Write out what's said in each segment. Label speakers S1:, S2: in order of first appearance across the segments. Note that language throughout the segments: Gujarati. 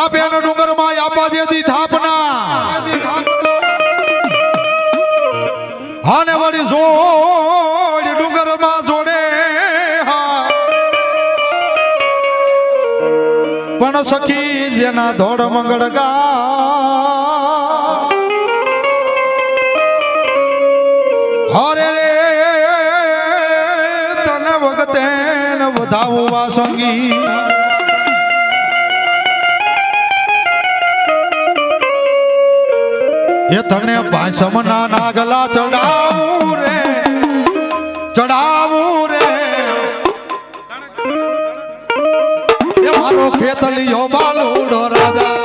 S1: થાપેનો ડુંગર માં આપા દેતી થાપના હાને વળી જોડ ડુંગર માં જોડે પણ સખી જેના ધોળ મંગળ ગા હરે રે તને વખતે વધાવવા સંગી એ તને પાંચમના નાગલા ચડાવું રે એ મારો ખેતલિયો બાલુડો રાજા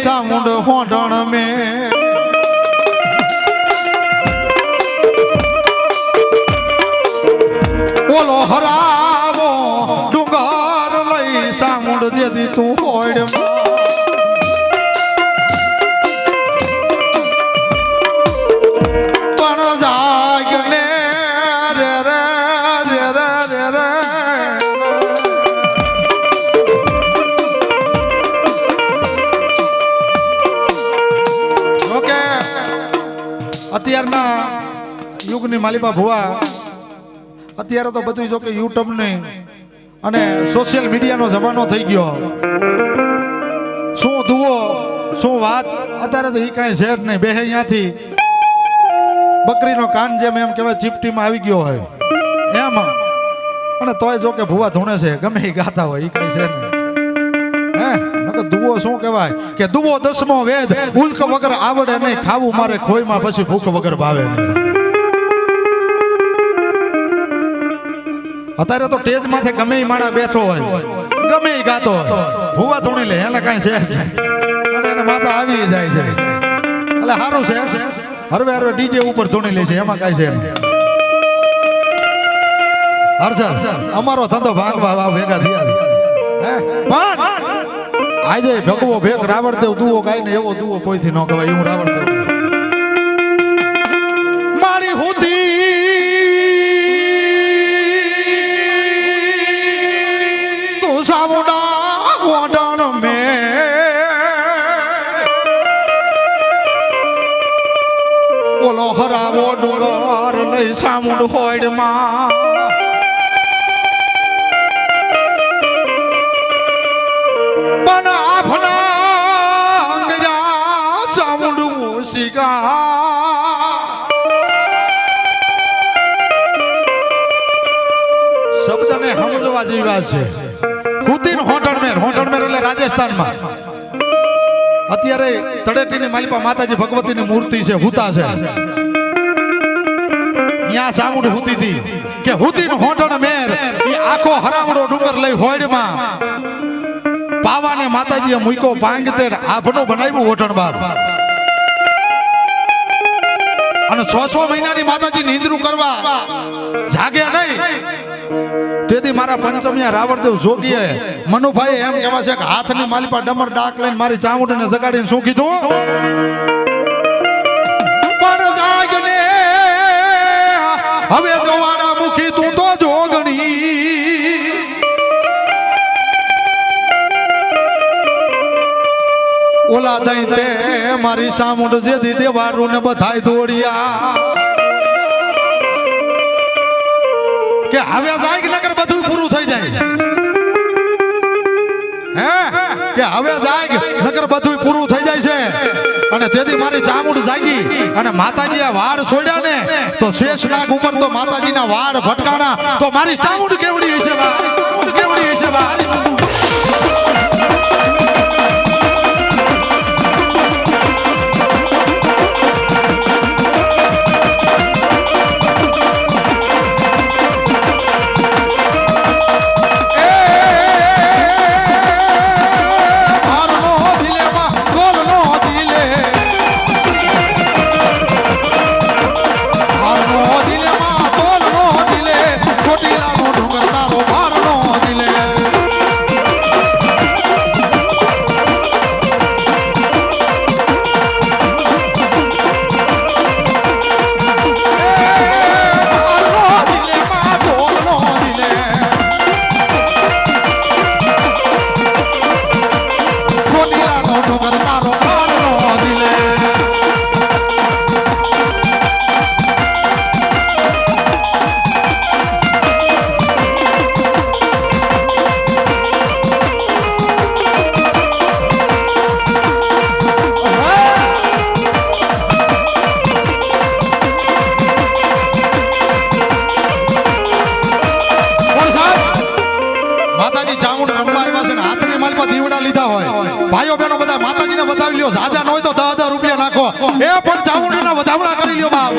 S1: સામુંડ હોંઢણ મે ઓલો હરાવો ડુંગર લઈ સામુંડ જેથી તું હોડ પણ જાગ ને રે રે રે રે રે રે અત્યારના યુગની માલિપા ભુવા અત્યારે તો બધું જો કે યુટ્યુબ ને અને સોશિયલ મીડિયાનો જમાનો થઈ ગયો શું દુવો શું વાત અત્યારે તો એ કાંઈ છે જ નહીં બે અહીંયાથી બકરીનો કાન જેમ એમ કહેવાય ચીપટીમાં આવી ગયો હોય એમ અને તોય જો કે ભુવા ધૂણે છે ગમે એ ગાતા હોય એ કાંઈ છે નહીં દુવો શું કહેવાય કે દુવો દસમો વેદ ઉલ્ક વગર આવડે નહીં ખાવું મારે ખોઈમાં પછી ભૂખ વગર ભાવે નહીં અત્યારે તો સ્ટેજ માથે ગમે એ માણા બેઠો હોય ગમે એ ગાતો હોય ભુવા ધૂણી લે એને કાંઈ છે અને એને માતા આવી જાય છે એટલે સારું છે હરવે હરવે ડીજે ઉપર ધૂણી લે છે એમાં કાંઈ છે નહીં હર્ષદ અમારો ધંધો ભાગવા ભેગા થયા પણ આજે ભગવો ભેગ રાવણદેવ દુવો ગાય ને એવો દુવો કોઈથી ન કહેવાય હું રાવણદેવ મારી હુતી તું સામુંડા ગોડણ મે બોલો હરાવો ડુંગર લઈ સામુંડ હોડ માં શબ્દને સમજવા જેવી વાત છે હુતીન હોટણમેર એટલે રાજસ્થાનમાં અત્યારે તળેટીની માલિપા માતાજી ભગવતીની મૂર્તિ છે હુતા છે અહીંયા સામુંડ હુતી હતી કે હુતીન હોટણમેર એ આખો હરાવડો ડુંગર લઈ હોડમાં પાવાને માતાજીએ મૂક્યો પાંગતે આભનો બનાવ્યું હોટણ બાર અને 6 મહિનાની માતાજી નિંદ્રું કરવા જાગે નહીં તેથી મારા પંચમિયા રાવણદેવ જોગીએ મનુભાઈ એમ કહેવા છે કે હાથની માલિપા ડમર ડાક લઈને મારી ચામુંડીને જગાડીને શું કીધું પણ જાગ હવે જોવાડા મુખી તું તો જોગણી ઓલા દઈ તે મારી સામુંડ જે દીધે વારું ને બધાય દોડિયા કે હવે જાય કે નકર બધું પૂરું થઈ જાય હે કે હવે જાય કે નકર બધું પૂરું થઈ જાય છે અને તેથી મારી ચામુંડ જાગી અને માતાજીએ વાડ છોડ્યા ને તો શેષનાગ ઉપર તો માતાજીના વાડ ભટકાણા તો મારી ચામુંડ કેવડી હશે બા કેવડી હશે બા ભાઈઓ બહેનો બધા માતાજીને વધાવી લ્યો જાજા ન હોય તો 10,000 રૂપિયા નાખો એ પણ ચામુંડીના વધામણા કરી લ્યો બાપ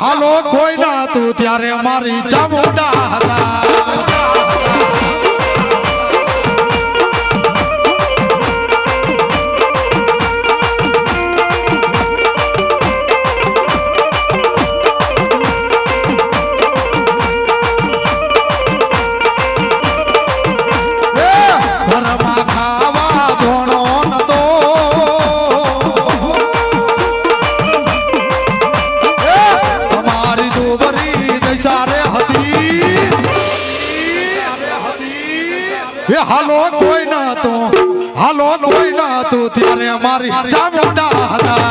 S1: હાલો કોઈ ના તું ત્યારે મારી ચામુંડા હતા એ હાલો કોઈ ન તું, હાલો કોઈ ન તું, ત્યારે અમારી ચામુંડા હતા.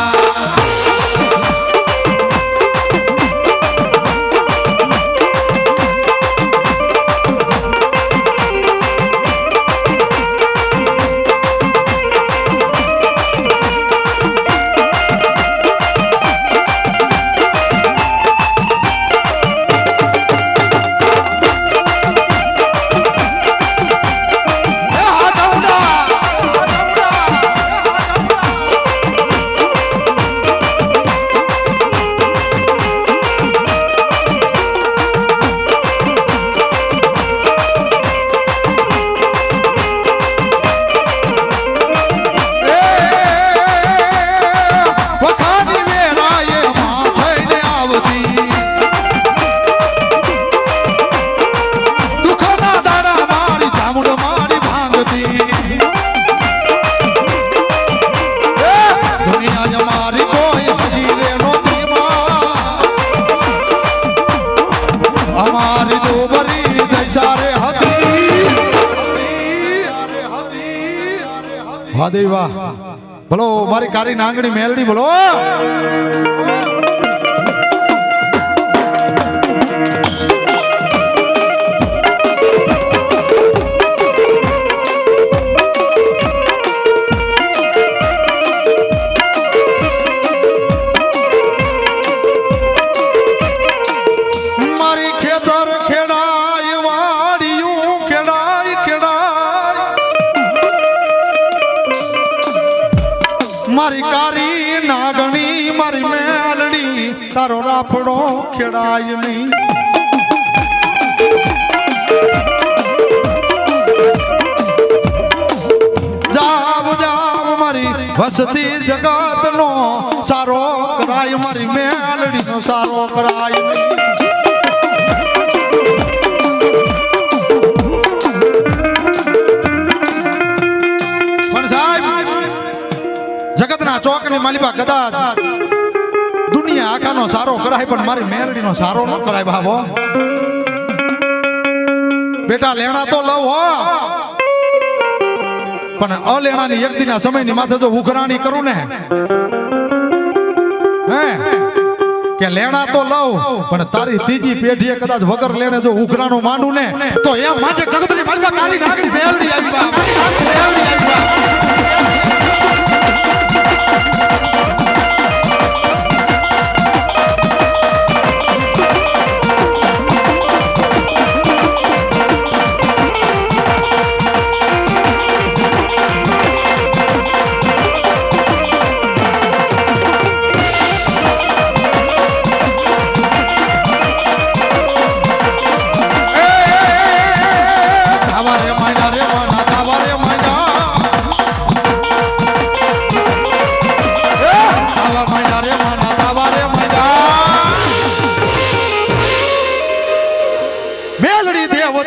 S1: વાહ દેવી વાહ, બોલો મારી કારી નાંગણી મેલડી બોલો. મારી ખેતર ખેડાય વાડિયું ખેડાય ખેડાય, મારી કારી નાગણી મારી મેલડી તારો રાફડો ખેડાય નહીં. જાવ જાવ મારી વસતી જગત નો સારો કરાય, મારી મેલડી નો સારો કરાય નહીં. ચોક ની માલિબા કદાચ દુનિયા આખાનો સારો કરાય પણ મારી મેલડી નો સારો ન કરાય બાબો. બેટા લેણા તો લવ હો, પણ અલેણાની એક દિના સમયની માથે જો ઉઘરાણી કરું ને, હે કે લેણા તો લવ પણ તારી ત્રીજી પેઢીએ કદાચ વગર લેણે જો ઉઘરાણું માંડું ને તો એમ માજે જગતની માલિબા કાળી નાગડી મેલડી આવી બા, મેલડી આવી બા.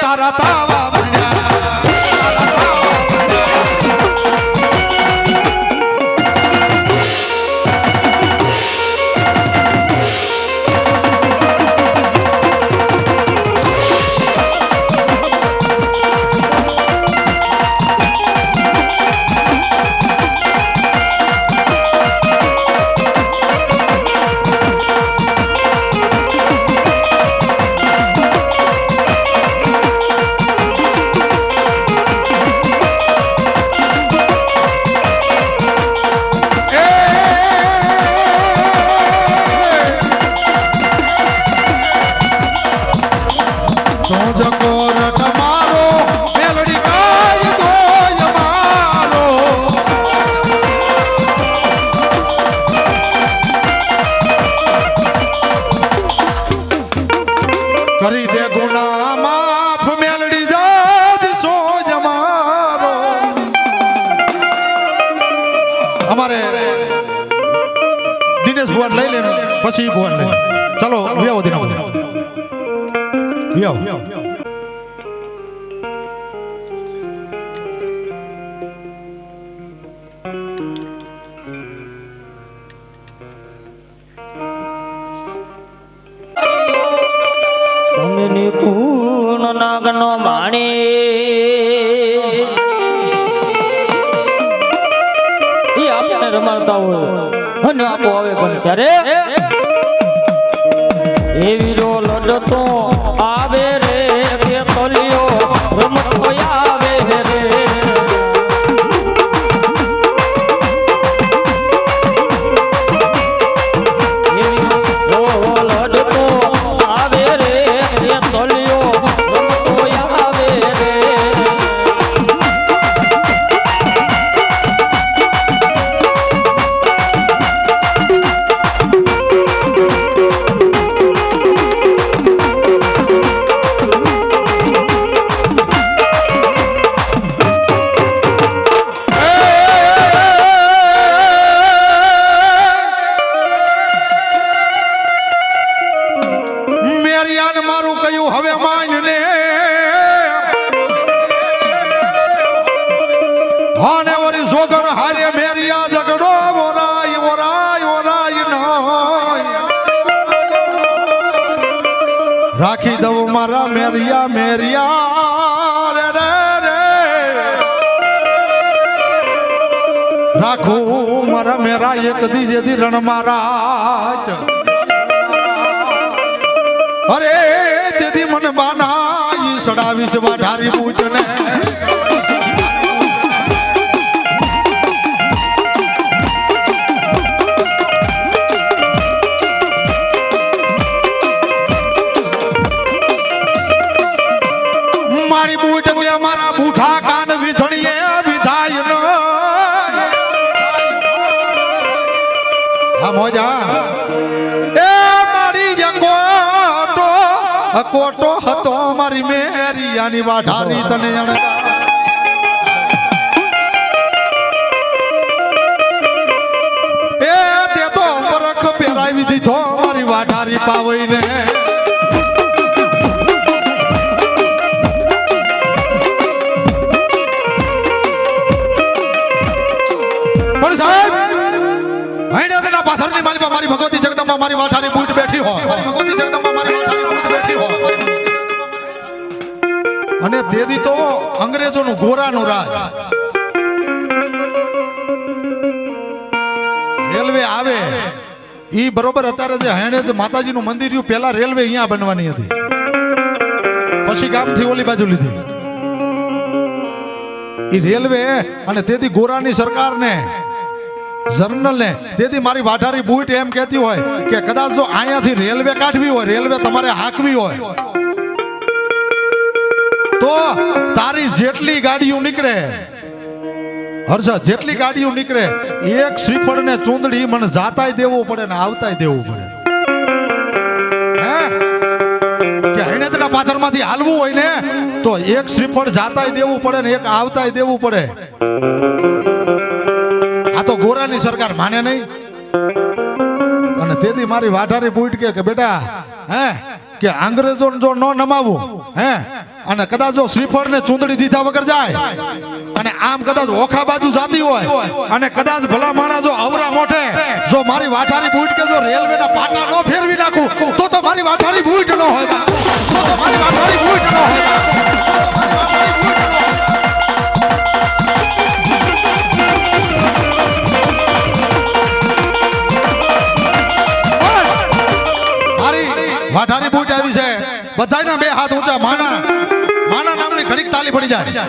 S1: તારા તાવા કરી દે ગુના માફ મેલડી જાજ સો જમારો. અમારે દિનેશ ભુવન લઈ લે પછી ભુવન લે. ચલો વ્યાવો દિના વ્યાવો.
S2: કૂન નાગનો માણી આવતા હોય અને આપો આવે પણ ત્યારે એ વીરો લડતો આવે રે કે તલિયો રમતો આવે રે
S1: મારું કયું હવે માનને હાને વરી જોગણ હારે મેરિયા ઝગડો વરાય વરાય વરાય નાય રાખી દઉં મારા મેરિયા મેરિયા રે રે રે રાખું મારા મેરા એક દીજે દી રણ મારા અરે તેથી મને બાના ઈ સડાવીશ વાઢારી બૂટને મારી બૂટ કે મારા બૂઠા કાન વિધણીએ વિધાય ન હા મોજા એ મારી જંગો કોટો હતો મારી મેરિયાની વાઢારી તને જાણે એ તે તો પરખ પહેરાવી દીધો મારી વાઢારી પાવઈને પણ સાહેબ હૈને તેના પાથરની માલિકા મારી ભગવતી જગદંબા મારી વાઢારી બૂટ બેઠી હોય મારી ભગવતી જગદંબા મારી વાઢારી બૂટ બેઠી હોય અને તેદી તો અંગ્રેજોનું ગોરાનું રાજ રેલવે આવે ઈ બરોબર અત્યારે જે હૈણે માતાજીનું મંદિર રહ્યું પહેલા રેલવે અહીંયા બનવાની હતી પછી ગામથી ઓલી બાજુ લીધી ઈ રેલવે અને તેદી ગોરાની સરકારને જર્નલ ને તેથી મારી વાઢારી બૂટ એમ કહેતી હોય કે કદાચ જો અહીંયાથી રેલવે કાઢવી હોય રેલવે તમારે હાંકવી હોય તો તારી જેટલી ગાડીઓ નીકળે હર્ષા જેટલી ગાડીઓ નીકળે એક શ્રીફળ ને ચૂંદડી મને જાતાય દેવું પડે ને આવતાય દેવું પડે હે કે એને તેના પાથરમાંથી હાલવું હોય ને તો એક શ્રીફળ જાતાય દેવું પડે ને એક આવતાય દેવું પડે આ તો ગોરાની સરકાર માને નહીં અને તેથી મારી વાઢારી બૂટ કે બેટા હે કે અંગ્રેજો જો ન નમાવું હે અને કદાચ જો શ્રીફળ ને ચૂંદડી દીધા વગર જાય અને આમ કદાચ ઓખા બાજુ જાતી હોય અને કદાચ ભલા માણા જો અવરા મોઢે જો મારી વાઢારી બૂટ કે જો રેલવે ના પાટા નો ફેરવી નાખું તો મારી વાઢારી બૂટ ન હોય તો મારી વાઢારી બૂટ ન હોય વાઢારી બૂટ આવી છે બધાયના બે હાથ ઊંચા માના માના નામની ઘડીક તાલી પડી જાય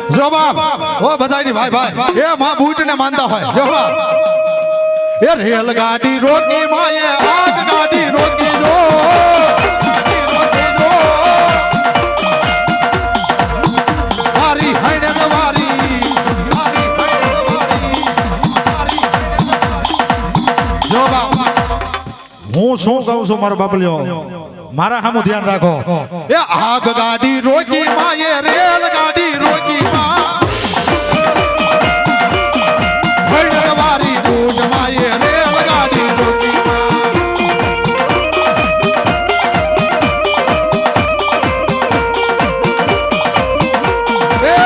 S1: જો બાપ ઓ બધાયની ભાઈ ભાઈ એ માં બૂટ ને માનતા હોય જો બાપ એ રેલ ગાડી રોકી માએ આગ ગાડી રોકી દો મારી હૈને દવારી જો બાપ હું શું કહું છું મારો બાપલ્યો મારા સામું ધ્યાન રાખો એ આગ ગાડી રોકી માં એ રેલ ગાડી રોકી માં ભણવારી બૂટ માં એ રેલ ગાડી રોકી માં એ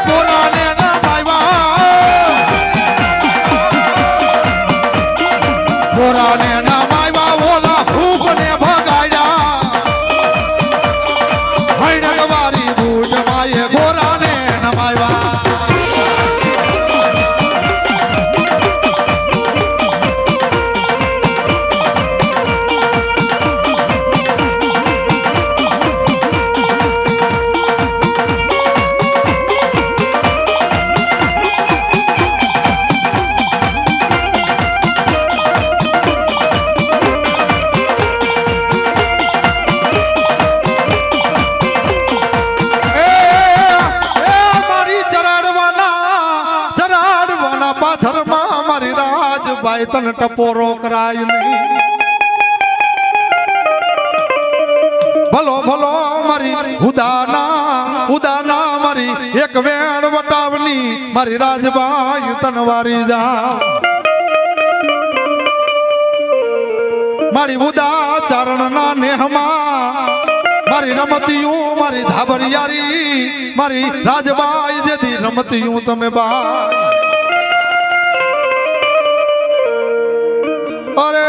S1: કોરાને ના પાયવા કોરાને ના ભગાડ્યા હૈનગવારી બૂટ માએ રાજબાઈ તને ટપોરો કરાય નહીં. ભલો ભલો મારી ઉદાના મારી એક વેણ વટાવની મારી રાજબાઈ તન વારી જા. મારી ઉદા ચારણના નેહમાં મારી રમતિયું મારી ધાબરિયારી મારી રાજબાઈ જેથી રમતિયું તમે બા. અરે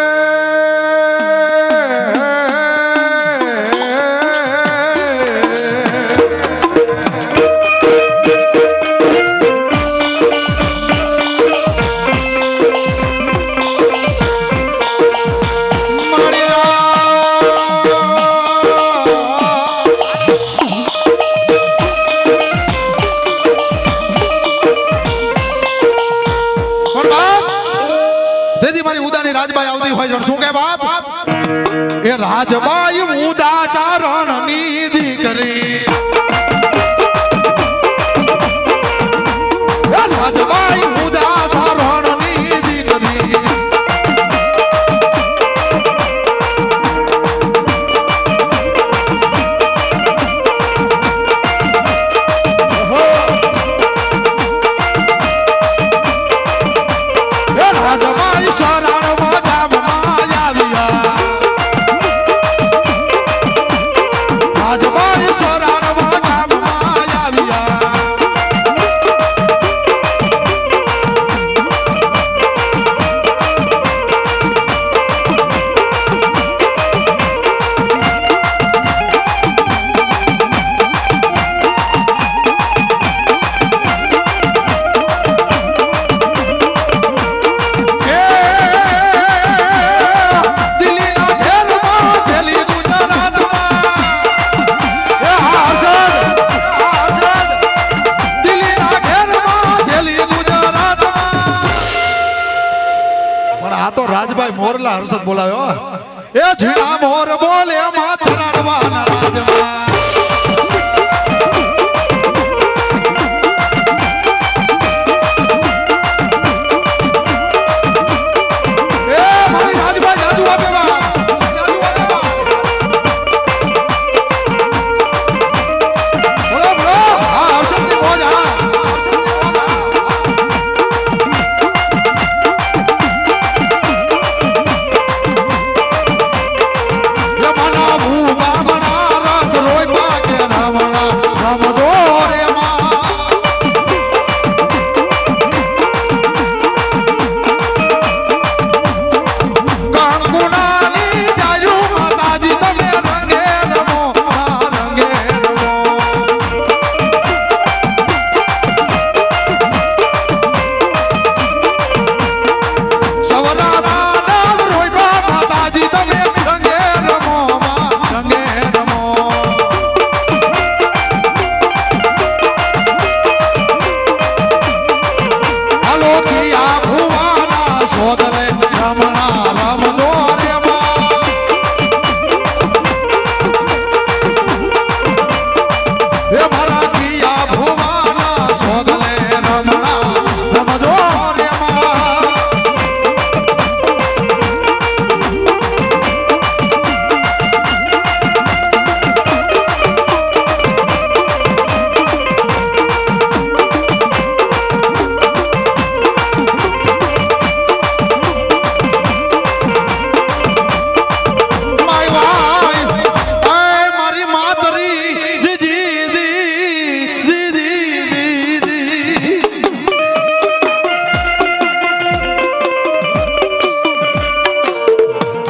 S1: શું કે બાપ એ રાજબાઈ ઉદા ચારણ ની દીકરી. રાજબાઈ ઉદા ચારણ ની દીકરી. રાજબાઈ શરણ રાજભાઈ મોરલા હર્ષદ બોલાવ્યો. એ ઝીણા મોર બોલે માં ચરણવાના રાજમાં. એ મારી રાજભાઈ જાદુ આપે બા. બોલો બોલો હા હર્ષદની મોજ હા.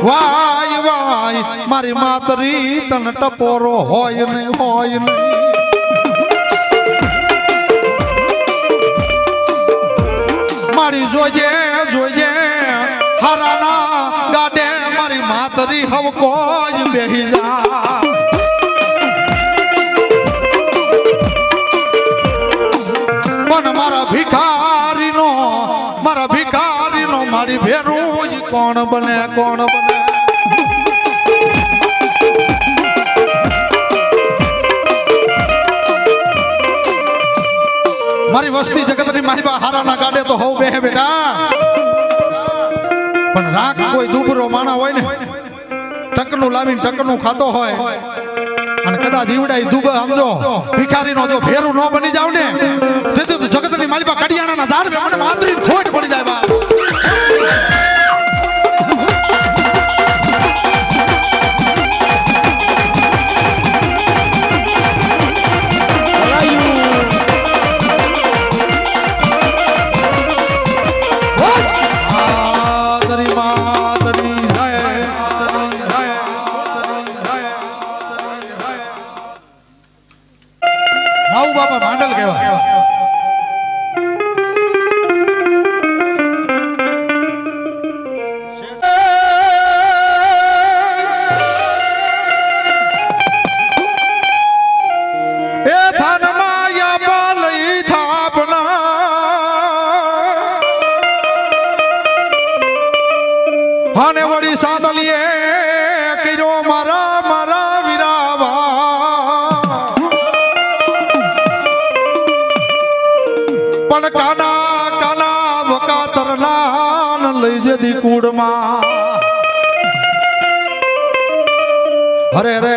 S1: વાય વાય મારી માતરી તન ટપોરો હોય નહીં હોય નહીં. મારી જોજે જોજે હારાના ગાડે મારી માતરી હવ કોઈ બેહી જા. પણ મારા ભિખારીનો મારી ભેરું કોણ બને કોણ બને. મારી વસ્તી જગતની માહિબા હારાના ગાડે તો હોવ બેહે બેટા. રાખ કોઈ દુબરો માણા હોય ને ટકનું લાવીને ટકનું ખાતો હોય અને કદાચ ઈવડાઈ દુબ સમજો ભિખારીનો જો ભેરું ન બની જાવ ને તેથી તો જગતની માલિપા કડિયાણાના ઝાડ બે મને માતરીને ખોટ પડી જાય બા માઉ બાપા માંડલ કહેવાય એ થાનમાં યા પાલઈ થાપના હાને વળી સાંદલીએ કર્યો મારા મારા વીરાવા પણ કાના કાના વકાતર નાન લઈ જતી કુડમાં અરે રે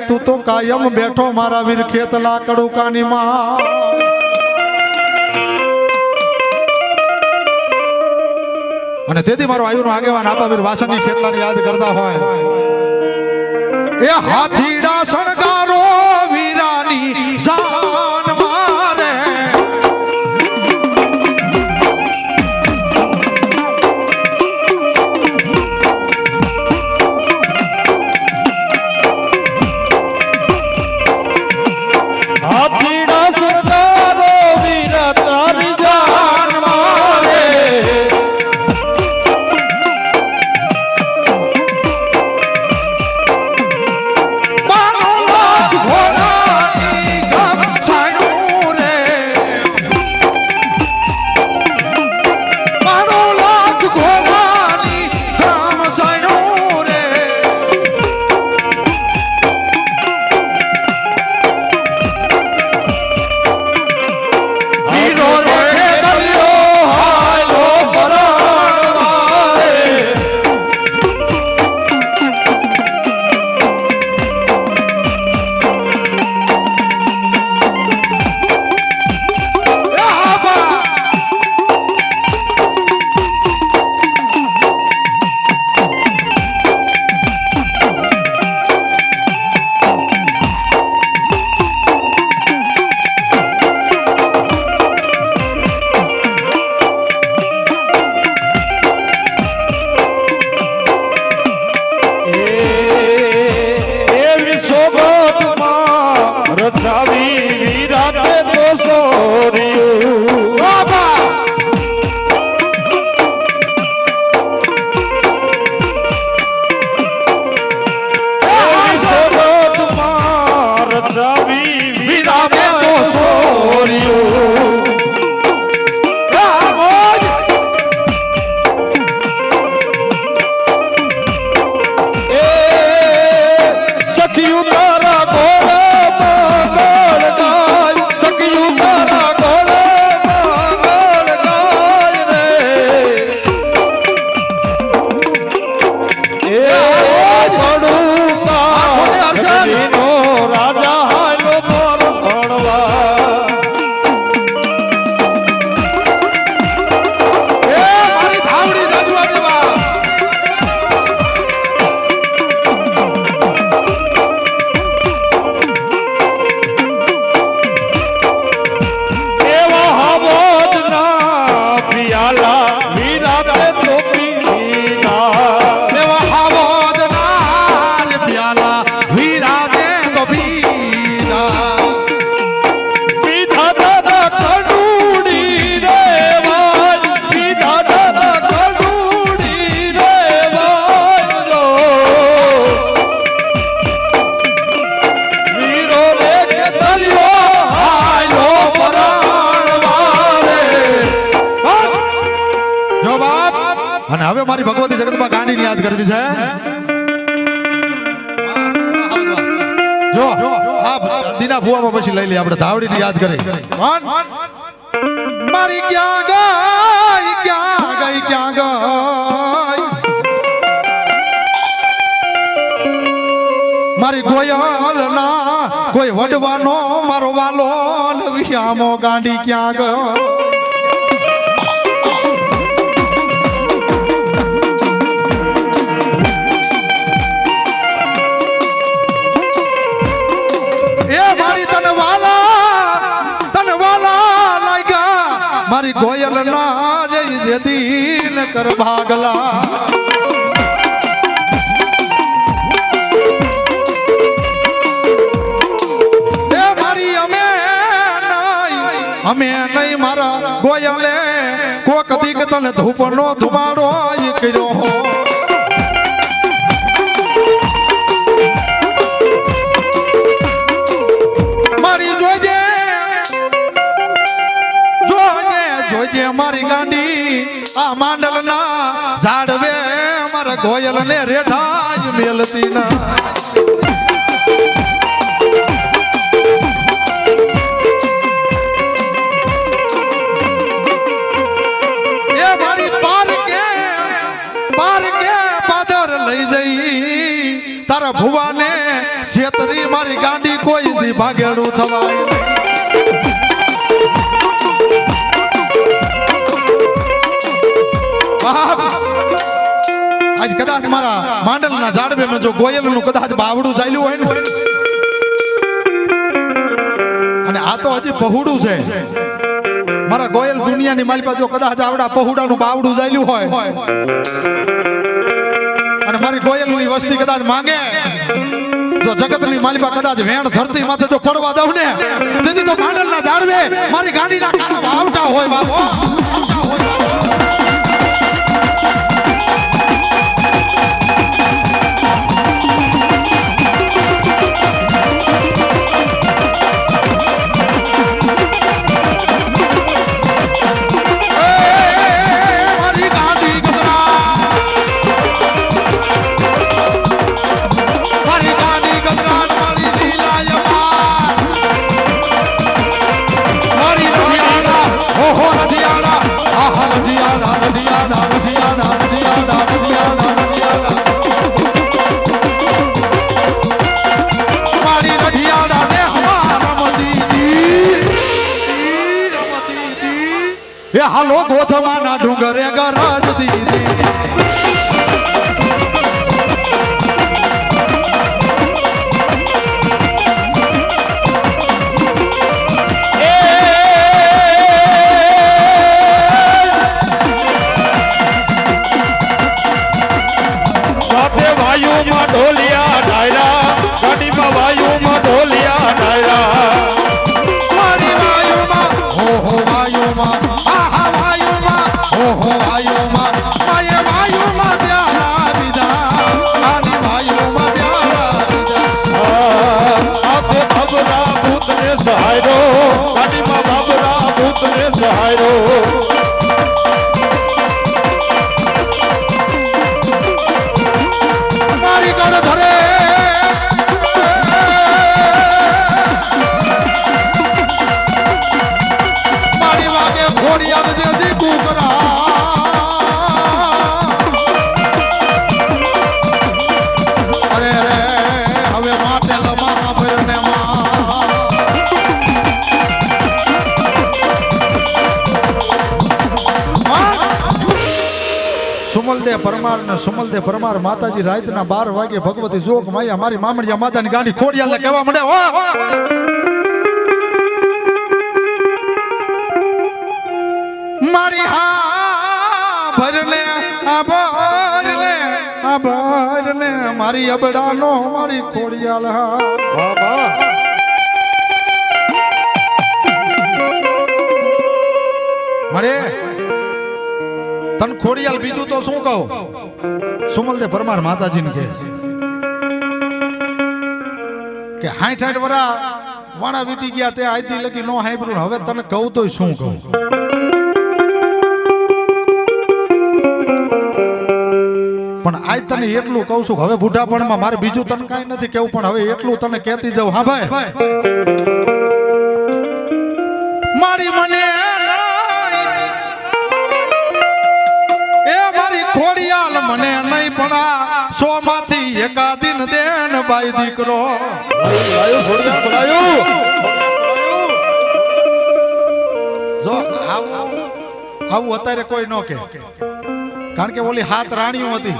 S1: તું તો કાયમ બેઠો મારા વીર ખેતલા કડુકાનીમાં અને તેથી મારો આયુનો આગેવાન આપા વીર વાસણની ખેતલાની યાદ કરતા હોય એ હાથીડા શણગારો વીરાની જાન મારે
S2: હાથીડા શણગારો વીરા તારી જાન મારે
S1: બાનો લાખ ઘોડાની ગમ છાણ્યું રે બાનો લાખ ઘોડાની ગમ છાણ્યું રે વીરો રે દલિયો હાલો પરાણ મારે એ આબા
S2: એવી શોભતમાં રચાવી વીરાતે તો સોર્યું
S1: આબા
S2: એવી શોભતમાં રચાવી
S1: વીરાતે તો
S2: સોર્યું
S1: રામોજ
S2: એ સખિયું તારા ગોળામાં ગોળ ગાય સખિયું તારા ગોળામાં ગોળ ગાય રે એ પડુકા જગતનો રાજા હાલો મોર ભણવા
S1: એ મારી ધાવડી જાજુ આપવા
S2: એવા હાવોદના પિયાલા વીરાતે તો પીના
S1: દેવા હાવોદ નાર પ્યાલા વીરા દે તો પીરા
S2: પીધા દાદા કડુડી રે વાલ પીધા દાદા કડુડી રે વાલ વીરો રે કે
S1: દલિયો હાલો પરાણ મારે જો બાપ અને હવે મારી ભગવતી જગતમાં ગાંડીને યાદ કરવી છે જો આ દીના ભુવામાં પછી લઈ લઈએ આપણે ધાવડીને યાદ કરી કોણ મારી ક્યાં ગઈ ક્યાં ગઈ ક્યાં ગઈ મારી ગોયલ ના કોઈ વડવાનો મારો વાલો વિયામો ગાંડી ક્યાં ગયો એ મારી તને વાલા લાગ્યા મારી ગોયલ ના જઈ જેદી ન કર ભાગલા અમે નહીં મારા ગોયલે કોક દીક તને ધૂપ નો ધુમાડો ઈ કર્યો મારી જોજે મારી ગાંડી આ માંડલ ના ઝાડવે મારા ગોયલ ને રેઠા જ મેલતી ના તારા ભુવાને છેતરી મારી ગાંડી કોઈ દી ભાગેડું થવાય આજ કદાચ મારા માંડલના ઝાડવે મેં જો ગોયલનું કદાચ બાવડું ચાલ્યું હોય ને અને આ તો હજી પહોળું છે મારા ગોયલ દુનિયાની માલિકા જો કદાચ આવડા પહોળાનું બાવડું ચાલ્યું હોય અને મારી ગોયલની વસ્તી કદાચ માંગે જો જગતની માલિકા કદાચ વેણ ધરતી માથે જો પડવા દઉં ને તેથી તો માંડલના ઝાડવે મારી ગાડીના કાળા વાવટા હોય બાબો હાલો ગોથમાના ડુંગરે ગરજ દીદી
S2: વાયુમાં ઢોલિયા ડાયરા ગાડીમાં વાયુમાં ઢોલિયા ડાયરા
S1: મારી વાયુમાં હો વાયુમાં ઓહો વાયુમાં માય વાયુમાં પ્યાલા વિદા આની વાયુમાં પ્યાલા વિદા
S2: આપે બાબરા ભૂતને સહાયરો ગાડીમાં બાબરા ભૂતને સહાયરો
S1: મારી ગળ ધરે મારી વાગે ઘોડિયાલ જે દીકુ કરા સુમલદે પરમાર માતાજી રાતના 12 વાગે ભગવતી જોગ માયા મારી મામડિયા માતાની ગાંડી ખોડિયાલને કહેવા મળે ઓ મારી હા ભરને મારી અબડાનો મારી ખોડિયાલ હા મળે તન ખોડિયાલ બીજું તો શું કહું સુમલદે પરમાર માતાજીને કે 60 વરા વાણા વીતી ગયા તે આદી લગી નો હાંભળ્યું હવે તને કહું તોય શું કહું પણ આજ તને એટલું કહું છું હવે બુઢાપણમાં મારે બીજું તને કાંઈ નથી કેવું પણ હવે એટલું તને કહેતી જાઉં હા ભાઈ મારી મને ખોડિયાલ મને નહીં પણ 100 માંથી એકાદિન દેન ભાઈ દીકરો
S2: બોલાયું ઘોડિયાલ બોલાયું
S1: જો આવું અત્યારે કોઈ ન કે કારણ કે ઓલી 7 રાણીઓ હતી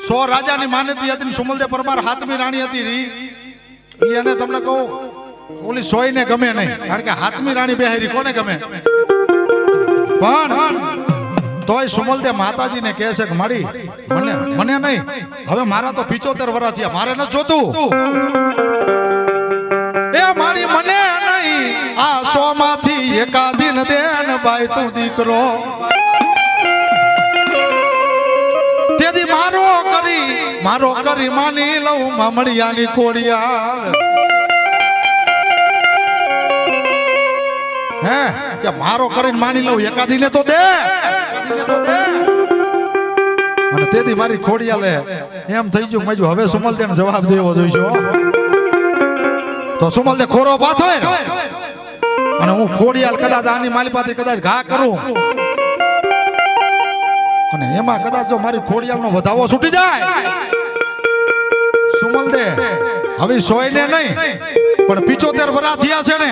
S1: 100 રાજાની માન્યતા હતી સુમલદેવ પરમાર 7મી રાણી હતી ઈ એને તમને કહું ઓલી 100 ને ગમે નહીં કારણ કે 7મી રાણી બેહારી કોને ગમે પણ તોય સુમલદેવ માતાજીને કહે છે કે મારી મને નહીં હવે મારા તો 75 વર્ષ થયા મારે ન જોતું એ મારી મને નહીં આ 100 માંથી એકાદીન દેન બાઈ તું દીકરો તેથી મારો કરી માની લઉં મામડિયાની કોડિયાલ હે કે મારો કરીને માની લઉં એકાદીને તો દે અને તેથી મારી ખોડિયાલે એમ થઈ ગયું મેં હવે સુમલદેવને જવાબ દેવો જોઈશે તો સુમલદેવ ખોરો પાથો અને હું ખોડિયાલ કદાચ આની માલી પાસે કદાચ ઘા કરું અને એમાં કદાચ જો મારી ખોડિયાલનો વધાવો છૂટી જાય સુમલદેવ હવે 100 ને નહીં પણ 75 વર્ષ થયા છે ને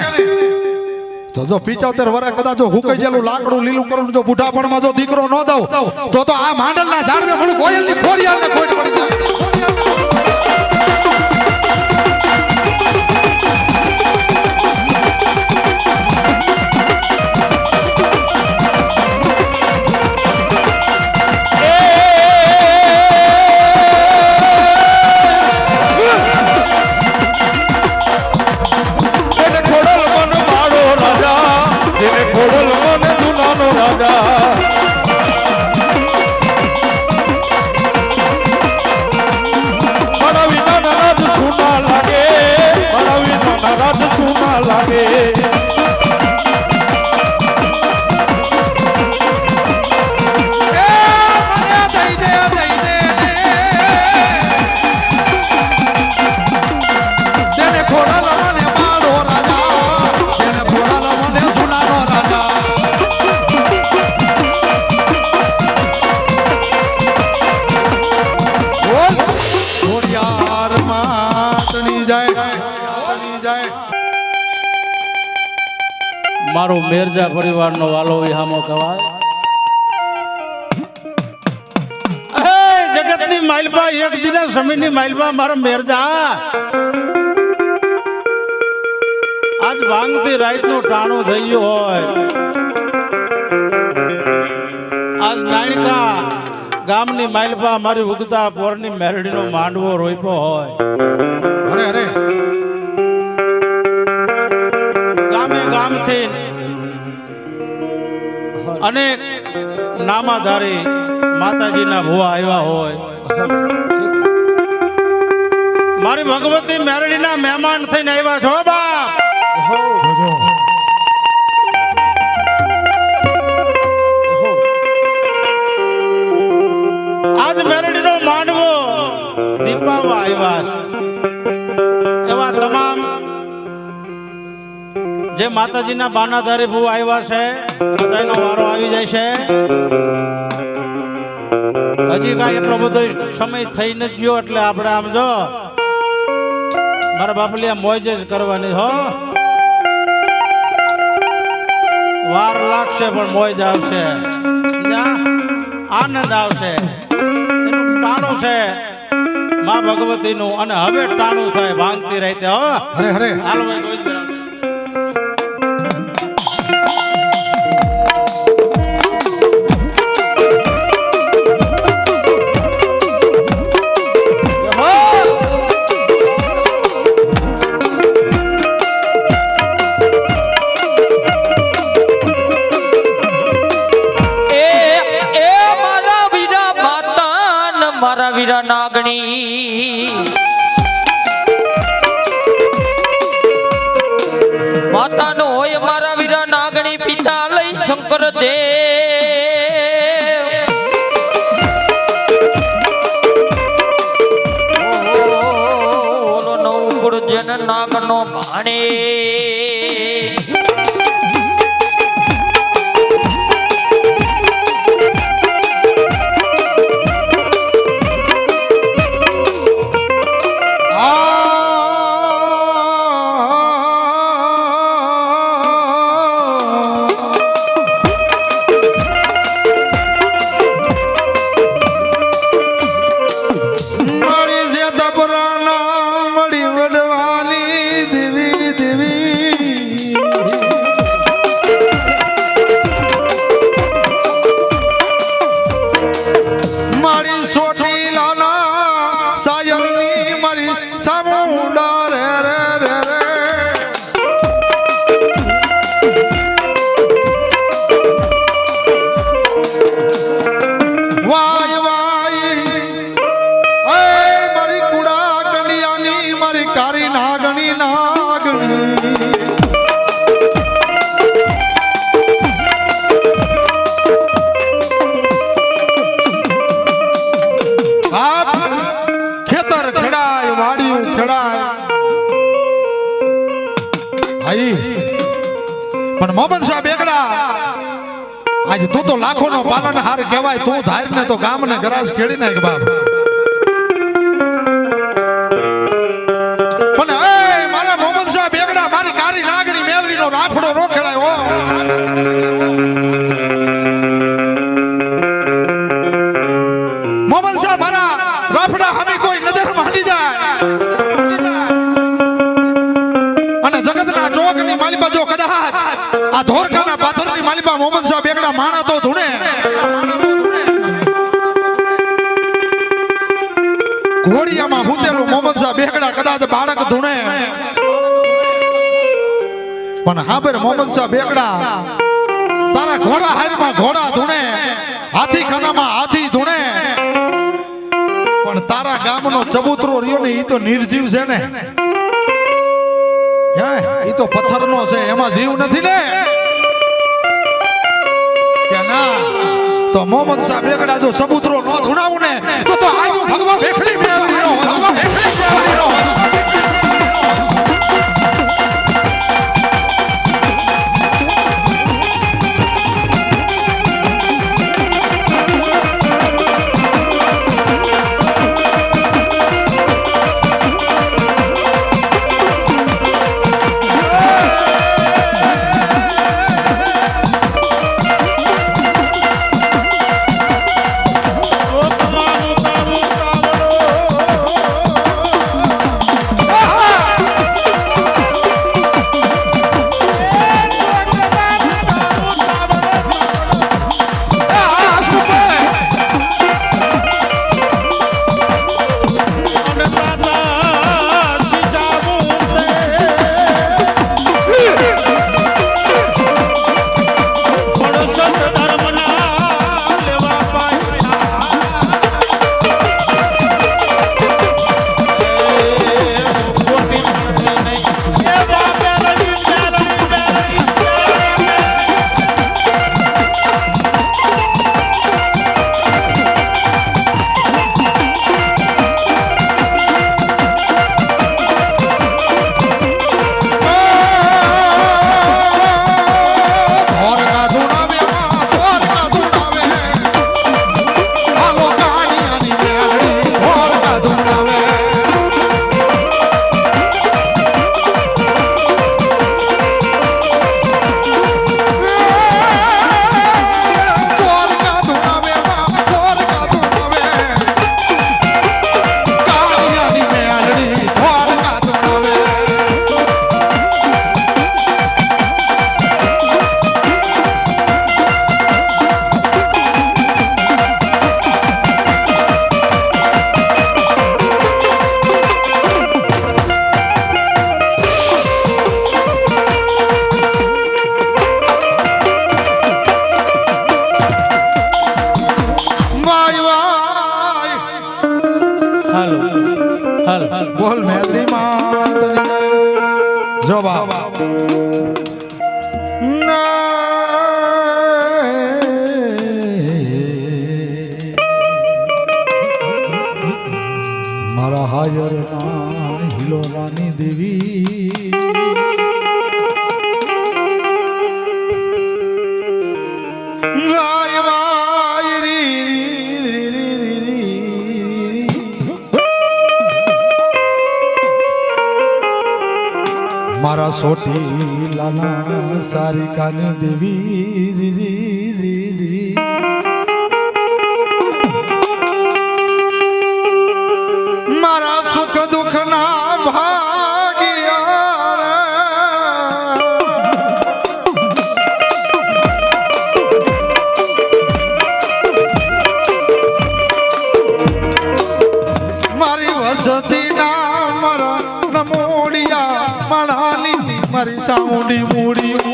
S1: તો જો 75 વર્ષ કદાચ જો હુકાઈ ગયેલું લાકડું લીલું કરું જો બુઢાપણમાં જો દીકરો ન દઉં તો આ માંડલના ઝાડવે મને કોયલની ખોડિયાલને ખોટ પડી જાય
S2: મારો મેરજા પરિવારનો વાલો વિહામો કહેવાય જગતની માલપા એક દિને સમીની માલપા મારો મેરજા આજ ભાંગતી રાતનું ટાણું થઈ ગયું હોય આજ નાણકા ગામની માલપા મારી ઉગતા પોરની મેરડીનો માંડવો રોપ્યો હોય
S1: અરે
S2: ગામથી અનેક નામાધારી માતાજીના ભુવા આવ્યા હોય મારી ભગવતી મેરડીના મહેમાન થઈને આવ્યા છો બા આજ મેરડીનો માંડવો દીપાવા આવ્યા એવા તમામ જે માતાજીના બાનાધારી ભૂ આવ્યા છે બધાનો વારો આવી જાય છે હજી કાંઈ એટલો બધો સમય થઈ ન ગયો એટલે આપણે આમ જો મારા બાપલિયા મોજ જ કરવાની હો વાર લાગશે પણ મોજ આવશે આનંદ આવશે એનું ટાણું છે માં ભગવતીનું અને હવે ટાણું થાય ભાંગતી રહેતે હો
S1: હરે
S2: હાલો ભાઈ ગોવિંદ મારા વીરા નાગણી માતાનો હોય મારા વીરા નાગણી પિતા લઈ શંકર દેવ ઓલો નવકુળ જન નાગનો ભાણે
S1: સામુંડા રે રે રે રે વાય વાય એ મારી કુડા કંડિયાની મારી કારી નાગણી નાગણી ખેતર ખેડાય વાડિયું ખેડાય આઈ પણ મોહમ્મદ શાહ બેગડા આજ તું તો લાખો નો પાલનહાર કહેવાય તું ધાર ને તો ગામ ને ગરાજ ખેડી નાખ બાપ પણ એ મારા મોહમ્મદ શાહ બેગડા મારી કારી નાગણી મેલડી નો રાફડો નો ખેડાય હો મોહમ્મદ શાહ મારા રાફડા હમી કોઈ નજર માંડી જાય અને જગતના ચોકની માલિબા જો કદાચ આ ધોરકાના પાથરની માલિબા મોહમ્મદ શાહ બેગડા માણા તો ધૂણે ઘોડિયામાં ભૂતેલું મોહમ્મદ શાહ બેગડા કદાચ બાળક ધૂણે પણ હાબર મોહમ્મદ શાહ બેગડા તારા ઘોડા હારમાં ઘોડા ધૂણે હાથી ખાનામાં હાથી ધૂણે પણ તારા ગામનો ચબૂતરો રહ્યો ને ઈ તો નિર્જીવ છે ને ઈ તો પથ્થરનો છે એમાં જીવ નથી ને કે ના તો મોહમ્મદ શાહ બેગડા જો ચબૂતરો ન ધૂણાવું ને તો આજુ ભગવા ભેખડી મેળવીનો ભગવા ભેખડી મેળવીનો બોલ મેલડી માત જવાબ મારા હાયર ના હિલોરાની દેવી વાય વાય રી મારા સોટી લાના સારિકાની દેવી મારા સુખ દુઃખ ના ભાગ્યા મારી વસ સતી ના મર નમોડિયા મણાલી મારી સાઉન્ડી મૂડી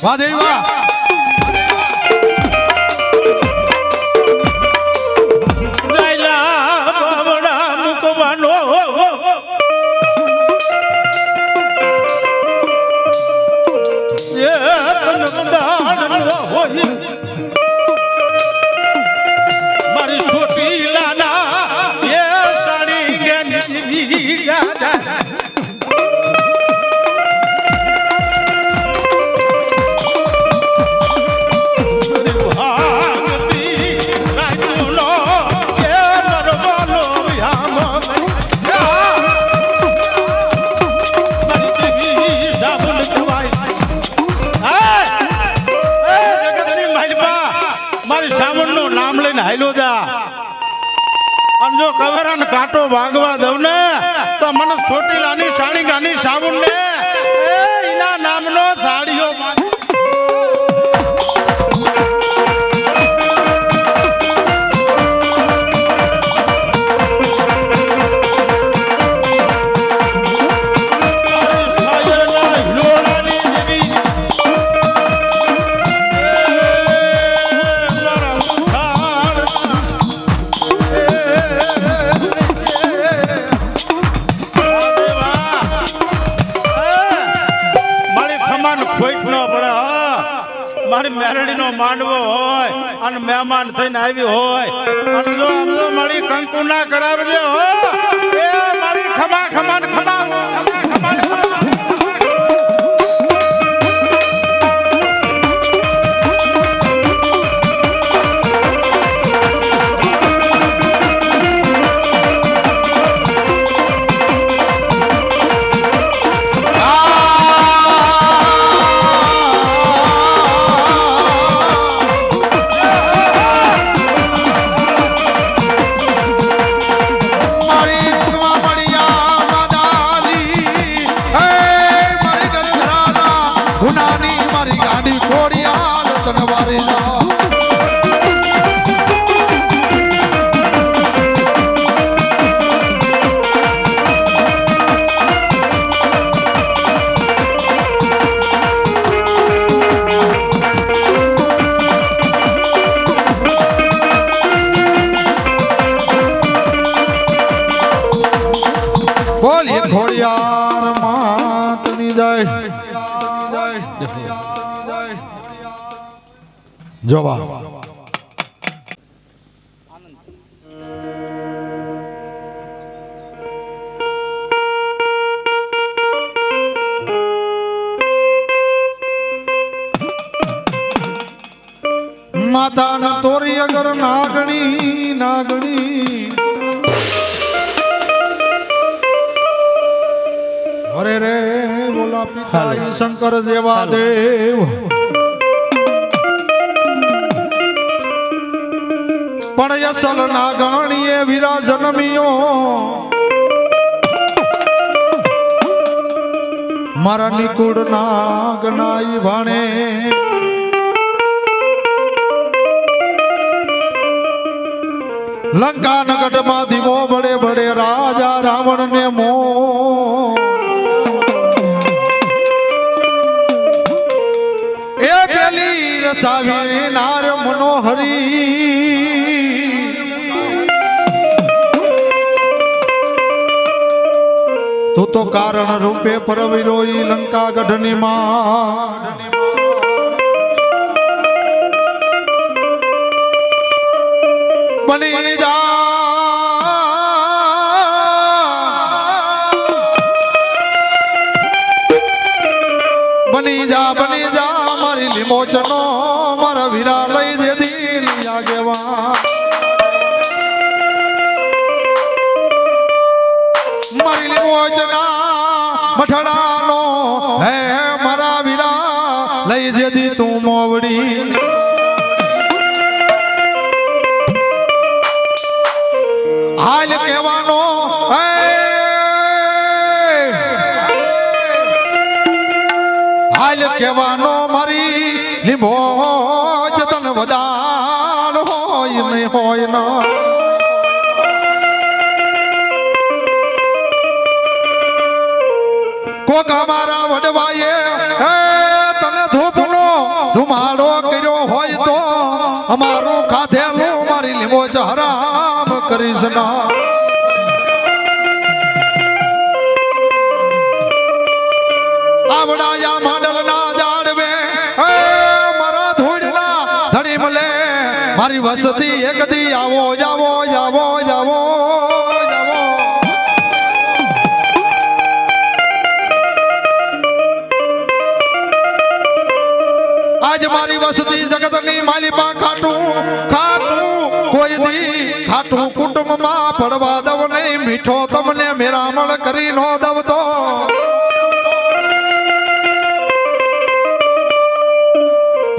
S1: વાહ દેવી વાહ
S2: મારી છોટી લાના એ સાડી ગેની રાજા જો કવરા ને કાંટો ભાગવા દઉં ને તો મને ચોટીલાની સાડી ગાની સાબુન ને એના નામનો સાડીઓ મારી મેરડીનો માંડવો હોય અને મહેમાન થઈને આવી હોય અને જો આમ તો મારી કંકુ ના કરાવજે હો એ મારી ખમા ખમાન ખમા
S1: ખોડિયાર માતની જય જોવા માતા ન તોરી અગર નાગણી નાગણી અરે રે બોલા પિતા શંકર જેવા દેવ પણ યસલ નાગણીએ વીરા જન્મિયો મારા નિકુળ નાગનાઈ ભાણે લંકા નગઢ માં દીવો બડે બડે રાજા રાવણ ને મો એ પેલી રસાવી નાર મનોહરી તું તો કારણ રૂપે પરવિરોઈ લંકા ગઢની માં બની જા બની જા બની જા મારી લીમોચનો મારા વીરા લઈ દે દિલ આગેવા મારી લીમોચના મઠડાનો હે મારા વીરા લઈ જેદી તું મોવડી હાલ કહેવાનો હાલ કહેવાનો મારી લીંબો જતન વદાલ હોય નહીં હોય ના કોક અમારા વડવાએ તને ધૂપનો ધુમાડો કર્યો હોય તો અમારું ખાધેલું મારી લીંબો હરામ કરીશ ના આવડાયા માંડલના જાડવે મારા ધૂળના ધણી મળે મારી વસતી એક દી આવો જાવો જાવો જાવો આજ મારી વસતી જગતની માલિપા ખાટું ખાટું કોઈ દી ખાટું કુટુંબમાં પડવા દવ નહીં મીઠો તમને મેરામણ કરી નો દવતો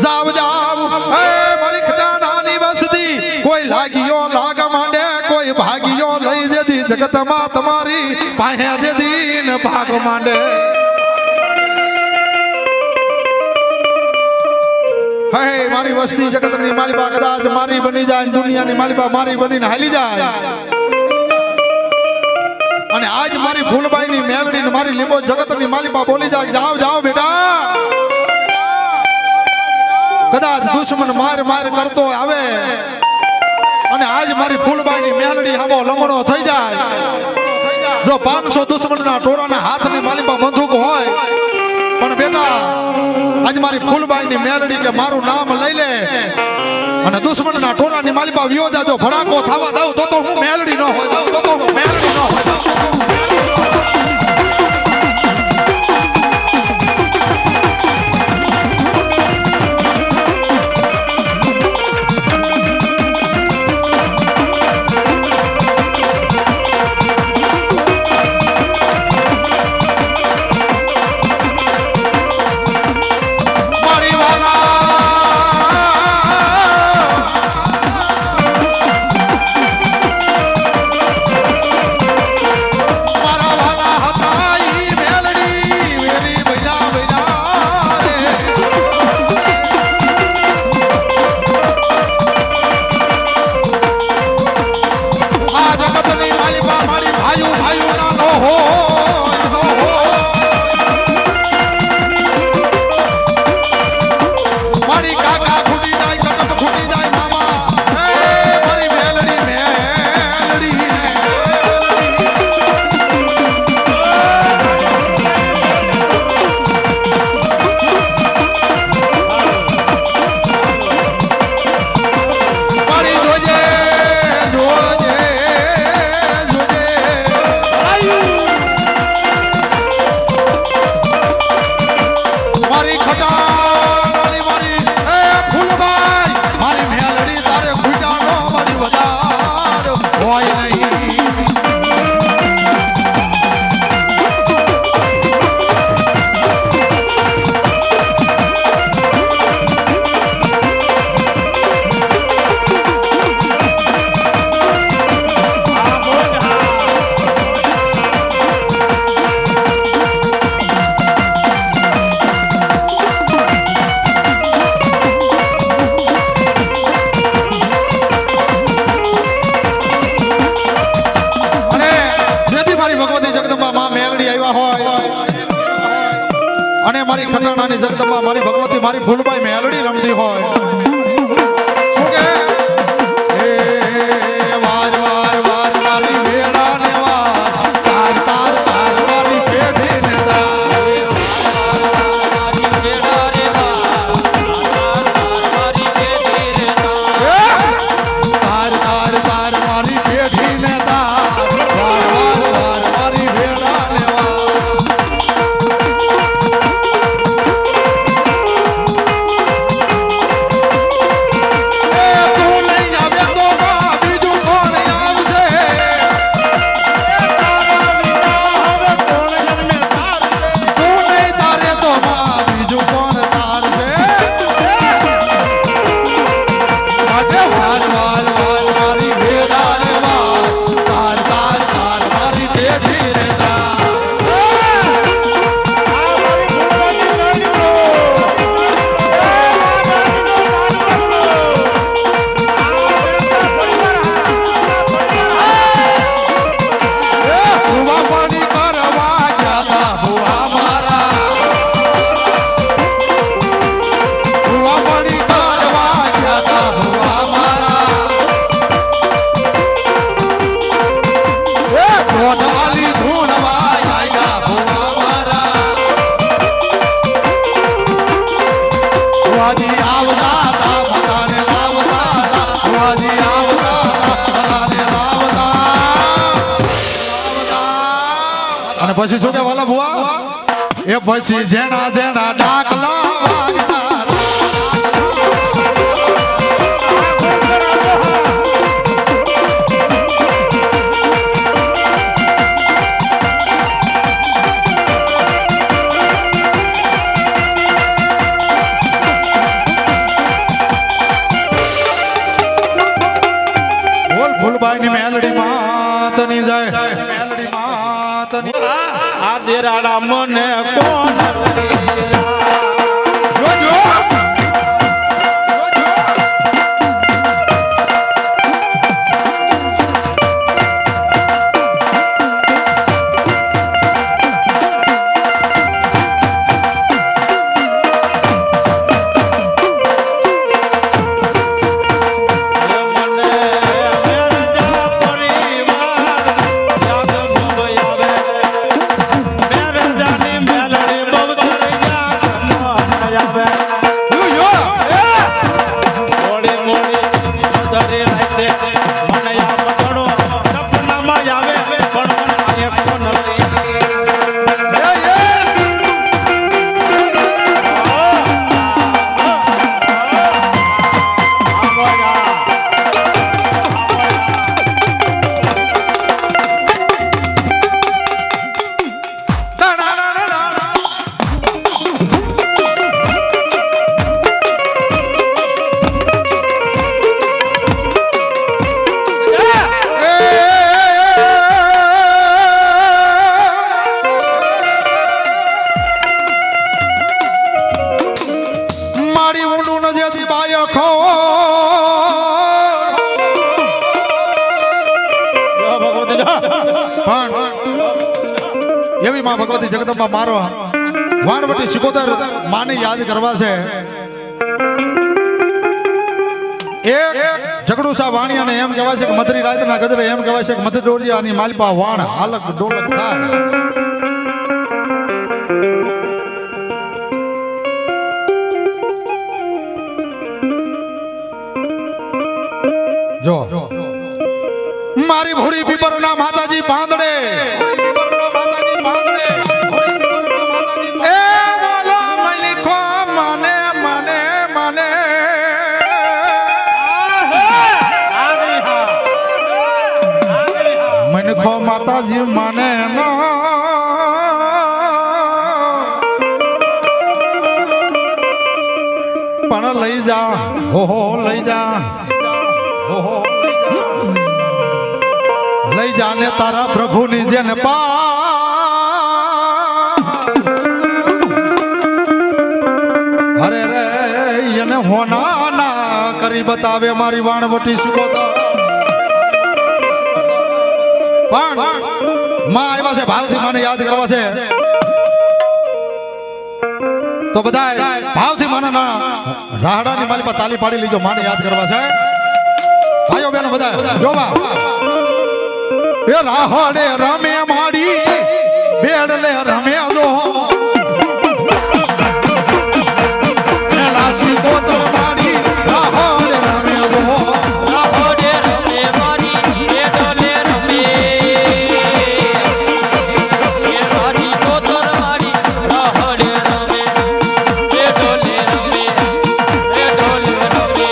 S1: જાવ જાવ મારી ખજાનાની વસતી કોઈ લાગીયો લાગ માંડે કોઈ ભાગીયો લઈ જતી જગતમાં તમારી પાસે જતી ને ભાગ માંડે હે મારી વસ્તી જગતની માલિપા કદાચ મારી બની જાય દુનિયાની માલિપા મારી બનીને હાલી જાય અને આજ મારી ફૂલબાઈની મેલડીને મારી લીંબો જગતની માલિપા બોલી જાય જાવ જાવ બેટા કદાચ દુશ્મન માર માર કરતો આવે અને આજ મારી ફૂલબાઈની મેલડી હામો લમણો થઈ જાય જો 500 દુશ્મનના ટોળાના હાથની માલિપા બંદૂક હોય પણ બેટા આજ મારી ફૂલબાઈની મેલડી કે મારું નામ લઈ લે અને દુશ્મનના ટોળાની માલિપા વિયોજા જો ભડાકો થવા દઉં તો હું મેલડી ન હોય દઉં તો હું મેલડી ન હોય અને મારી ખટાણાની જગદંબા મારી ભગવતી મારી ફૂલબાઈ મેલડી રમતી હોય શું કે એ વાર વાર વાર મારી મેળા ને વાર તાર તાર તાર મારી પેઢી ને તાર તાર તાર તાર મારી પેઢી ને તાર વાર વાર વાર મારી મેળા ને વાર ભુવાજી આવતા હતા બધાને લાવતા હતા ભુવાજી આવતા હતા બધાને લાવતા અને પછી શું કે વાલા ભુવા એ પછી જેણા જેણા ડાકલા વાગતા ફૂલબાઈની મેલડી માતની જાય મેલડી માતની
S2: આ દેરાડા મને કોણ
S1: જોજો એવી માં ભગવતી જગદંબા મારો વાણવટી સિકોતર માને યાદ કરવા છે એક જગડુસા વાણિયાને એમ કહેવાય છે કે મધરી રાતના ગજરે એમ કહેવાય છે કે મધ દોરિયાની માલપા વાણ હાલક ડોલક થાય જો મારી ભૂરી પીપરના માતાજી પાંદડે એ બોલો મલિકો મને મને મને મલિકો માતાજી મને પણ લઈ જા હો લઈ જા હો લઈ જાને તારા પ્રભુની જેને પા અરે રે એને હોના ના કરી બતાવે મારી વાણવટી સુકોતા પણ માં આવ્યા છે ભાવથી મને યાદ કરવા છે તો બધા ભાવથી મને ના રાહડાની માલી પર તાલી પાડી લીજો માને યાદ કરવા છે ભાઈઓ બહેનો બધા જોવા એ રાહડે રમે માડી બેડલે રમે દો લાસી કોતર માડી રાહડે રમે દો
S3: રાહડે રમે માડી બેડલે રમે એ માડી કોતર માડી રાહડે રમે બેડલે રમે બેડલે રમે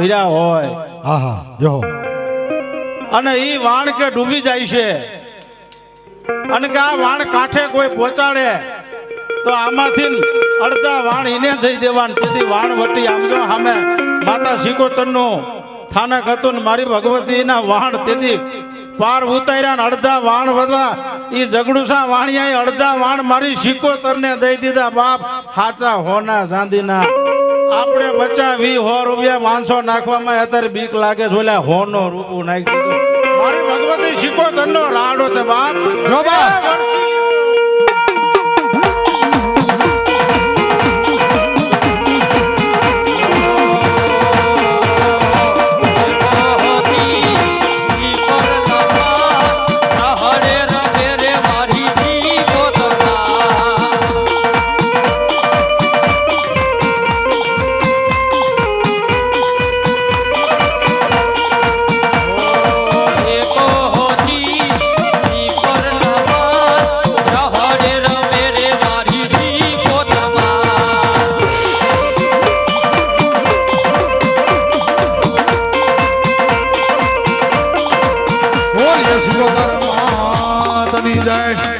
S2: ભર્યા હોય
S1: હા હા જો
S2: અને ઈ વાણ કે ડૂબી જાય છે અને કે આ વાણ કાંઠે કોઈ પહોંચાડે તો આમાંથી અડધા વાણ એને દઈ દેવાનું. તેથી વાણ વટી આમ જો સામે માતા સિકોતરનું સ્થાનક હતું ને મારી ભગવતીના વાણ તેથી પાર ઉતાર્યા ને અડધા વાણ બધા ઈ જગડુસા વાણિયા અડધા વાણ મારી સિકોતરને દઈ દીધા. બાપ હાચા હોના ચાંદીના આપણે બચ્ચા 20 રૂપિયા 500 નાખવામાં અત્યારે બીક લાગે છે. ઓલા હોનો રૂપું નાખી દીધું. મારી ભગવતી સિકોતરનો રાડો છે બાપ.
S1: જો બાપ. બોલ યશોધર માતની જય.